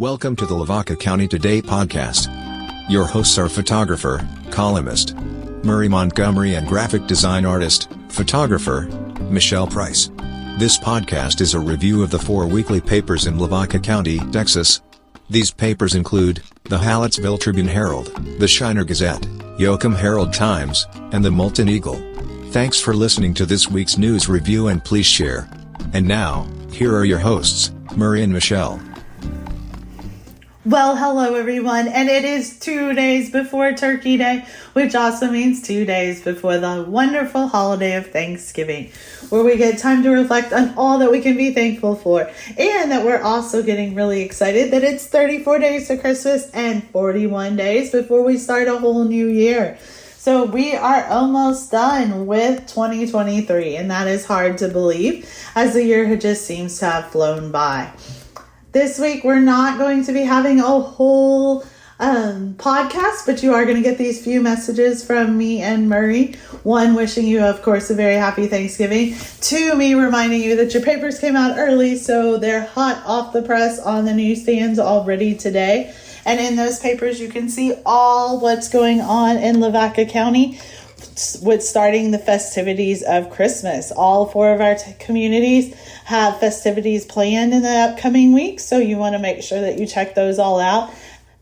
Welcome to the Lavaca County Today podcast. Your hosts are photographer, columnist, Murray Montgomery and graphic design artist, photographer, Michelle Price. This podcast is a review of the 4 weekly papers in Lavaca County, Texas. These papers include the Hallettsville Tribune-Herald, the Shiner Gazette, Yoakum Herald-Times, and the Moulton Eagle. Thanks for listening to this week's news review and please share. And now, here are your hosts, Murray and Michelle. Well, hello everyone, and it is 2 days before Turkey Day, which also means 2 days before the wonderful holiday of Thanksgiving, where we get time to reflect on all that we can be thankful for, and that we're also getting really excited that it's 34 days to Christmas and 41 days before we start a whole new year. So we are almost done with 2023, and that is hard to believe as the year just seems to have flown by. This week, we're not going to be having a whole podcast, but you are going to get these few messages from me and Murray. 1, wishing you, of course, a very happy Thanksgiving. 2, me reminding you that your papers came out early, so they're hot off the press on the newsstands already today. And in those papers, you can see all what's going on in Lavaca County with starting the festivities of Christmas. All 4 of our communities have festivities planned in the upcoming weeks, so you want to make sure that you check those all out.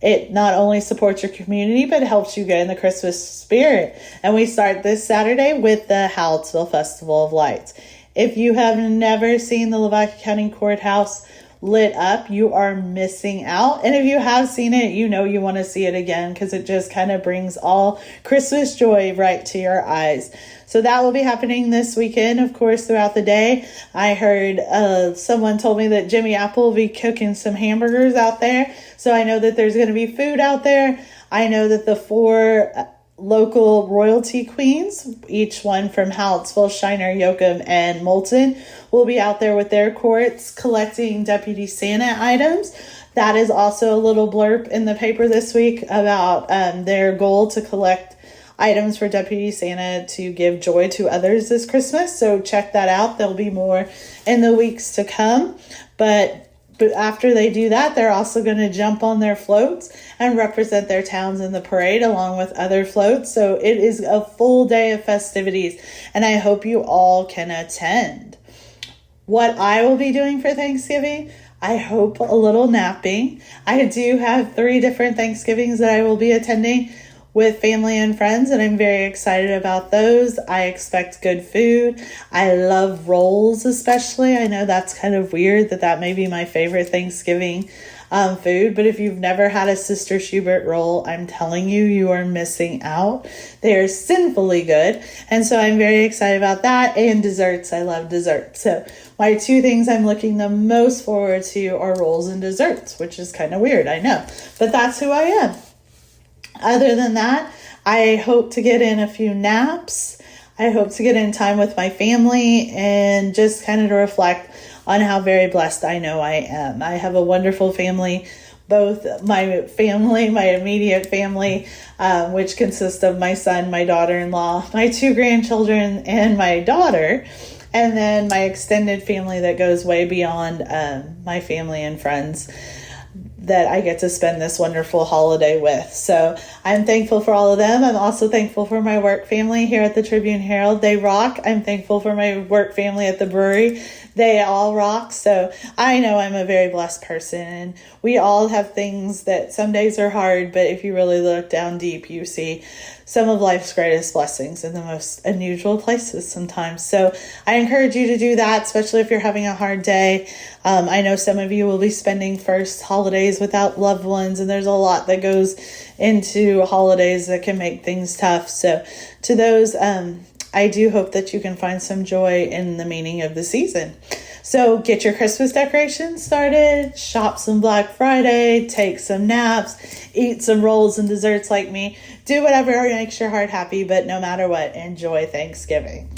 It not only supports your community, but helps you get in the Christmas spirit. And we start this Saturday with the Hallettsville Festival of Lights. If you have never seen the Lavaca County Courthouse lit up, you are missing out. And if you have seen it, you know you want to see it again because it just kind of brings all Christmas joy right to your eyes. So that will be happening this weekend, of course, throughout the day. I heard someone told me that Jimmy Apple will be cooking some hamburgers out there. So I know that there's going to be food out there. I know that the 4 local royalty queens, each one from Hallettsville, Shiner, Yoakum, and Moulton, will be out there with their courts collecting Deputy Santa items. That is also a little blurb in the paper this week about their goal to collect items for Deputy Santa to give joy to others this Christmas. So check that out. There'll be more in the weeks to come. But after they do that, they're also going to jump on their floats and represent their towns in the parade along with other floats. So it is a full day of festivities, and I hope you all can attend. What I will be doing for Thanksgiving, I hope a little napping. I do have 3 different Thanksgivings that I will be attending with family and friends, and I'm very excited about those. I expect good food. I love rolls especially. I know that's kind of weird that may be my favorite Thanksgiving food, but if you've never had a Sister Schubert roll, I'm telling you, you are missing out. They are sinfully good, and so I'm very excited about that, and desserts. I love desserts. So my 2 things I'm looking the most forward to are rolls and desserts, which is kind of weird, I know, but that's who I am. Other than that, I hope to get in a few naps. I hope to get in time with my family and just kind of to reflect on how very blessed I know I am. I have a wonderful family, both my family, my immediate family, which consists of my son, my daughter-in-law, my 2 grandchildren, and my daughter, and then my extended family that goes way beyond my family and friends that I get to spend this wonderful holiday with. So I'm thankful for all of them. I'm also thankful for my work family here at the Tribune-Herald. They rock. I'm thankful for my work family at the brewery. They all rock. So I know I'm a very blessed person, and we all have things that some days are hard, but if you really look down deep, you see some of life's greatest blessings in the most unusual places sometimes. So I encourage you to do that, especially if you're having a hard day. I know some of you will be spending first holidays without loved ones, and there's a lot that goes into holidays that can make things tough. So to those, I do hope that you can find some joy in the meaning of the season. So get your Christmas decorations started, shop some Black Friday, take some naps, eat some rolls and desserts like me. Do whatever makes your heart happy, but no matter what, enjoy Thanksgiving.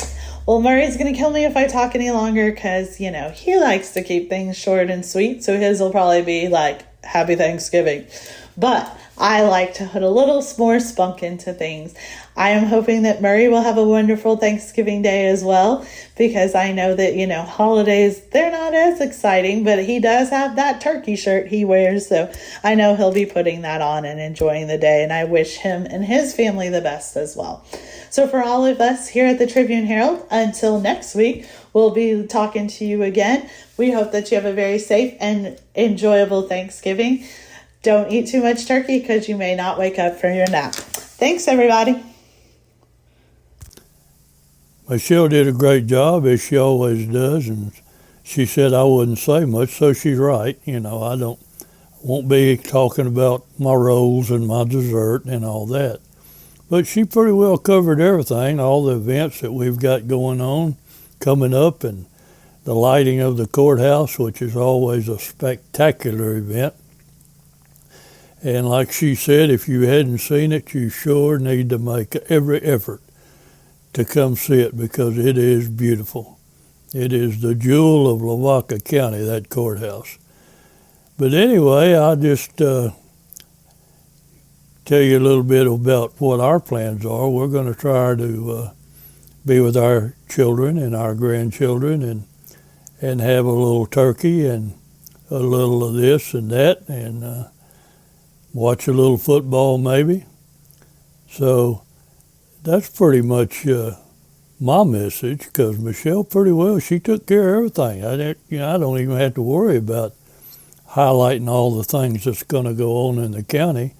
Well, Murray's going to kill me if I talk any longer because, he likes to keep things short and sweet, so his will probably be like, Happy Thanksgiving. But I like to put a little more spunk into things. I am hoping that Murray will have a wonderful Thanksgiving Day as well, because I know that, holidays, they're not as exciting, but he does have that turkey shirt he wears, so I know he'll be putting that on and enjoying the day, and I wish him and his family the best as well. So for all of us here at the Tribune Herald, until next week, we'll be talking to you again. We hope that you have a very safe and enjoyable Thanksgiving. Don't eat too much turkey because you may not wake up from your nap. Thanks, everybody. Michelle did a great job, as she always does, and she said I wouldn't say much, so she's right. I won't be talking about my rolls and my dessert and all that. But she pretty well covered everything, all the events that we've got going on, coming up, and the lighting of the courthouse, which is always a spectacular event. And like she said, if you hadn't seen it, you sure need to make every effort to come see it, because it is beautiful. It is the jewel of Lavaca County, that courthouse. But anyway, I'll just tell you a little bit about what our plans are. We're going to try to be with our children and our grandchildren and have a little turkey and a little of this and that, and watch a little football maybe. So that's pretty much my message, because Michelle pretty well, she took care of everything. I don't even have to worry about highlighting all the things that's going to go on in the county.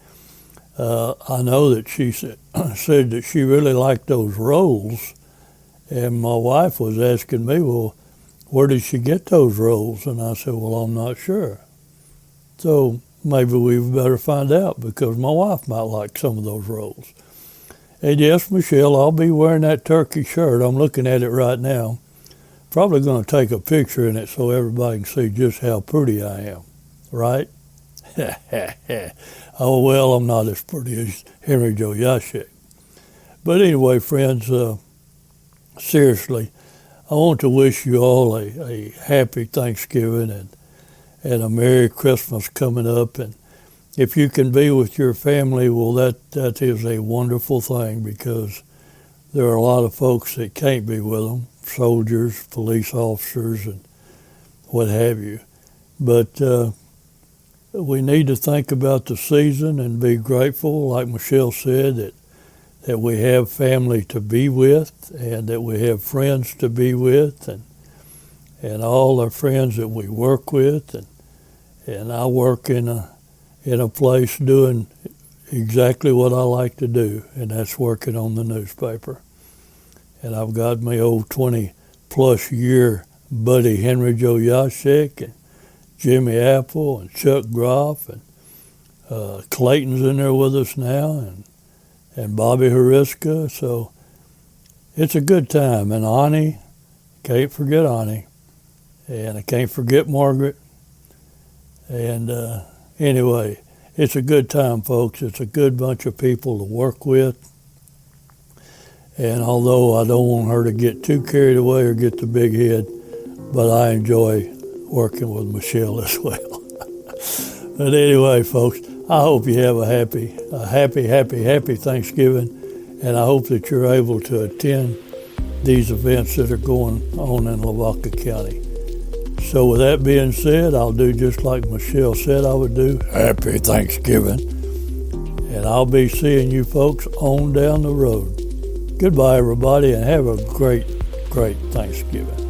I know that she said that she really liked those rolls, and my wife was asking me, well, where did she get those rolls? And I said, well, I'm not sure. So maybe we better find out, because my wife might like some of those rolls. And yes, Michelle, I'll be wearing that turkey shirt. I'm looking at it right now. Probably going to take a picture in it so everybody can see just how pretty I am, right? Oh, well, I'm not as pretty as Henry Joe Yashik. But anyway, friends, seriously, I want to wish you all a happy Thanksgiving and a Merry Christmas coming up. And if you can be with your family, well, that is a wonderful thing, because there are a lot of folks that can't be with them, soldiers, police officers, and what have you. But we need to think about the season and be grateful, like Michelle said, that we have family to be with, and that we have friends to be with, and all our friends that we work with. And I work in a place doing exactly what I like to do, and that's working on the newspaper. And I've got my old 20-plus year buddy Henry Joe Yashik and Jimmy Apple and Chuck Groff, and Clayton's in there with us now, and Bobby Hariska. So it's a good time. And Ani, can't forget Ani, and I can't forget Margaret. And anyway, it's a good time, folks. It's a good bunch of people to work with. And although I don't want her to get too carried away or get the big head, but I enjoy working with Michelle as well. But anyway, folks, I hope you have a happy Thanksgiving. And I hope that you're able to attend these events that are going on in Lavaca County. So with that being said, I'll do just like Michelle said I would do. Happy Thanksgiving. And I'll be seeing you folks on down the road. Goodbye, everybody, and have a great Thanksgiving.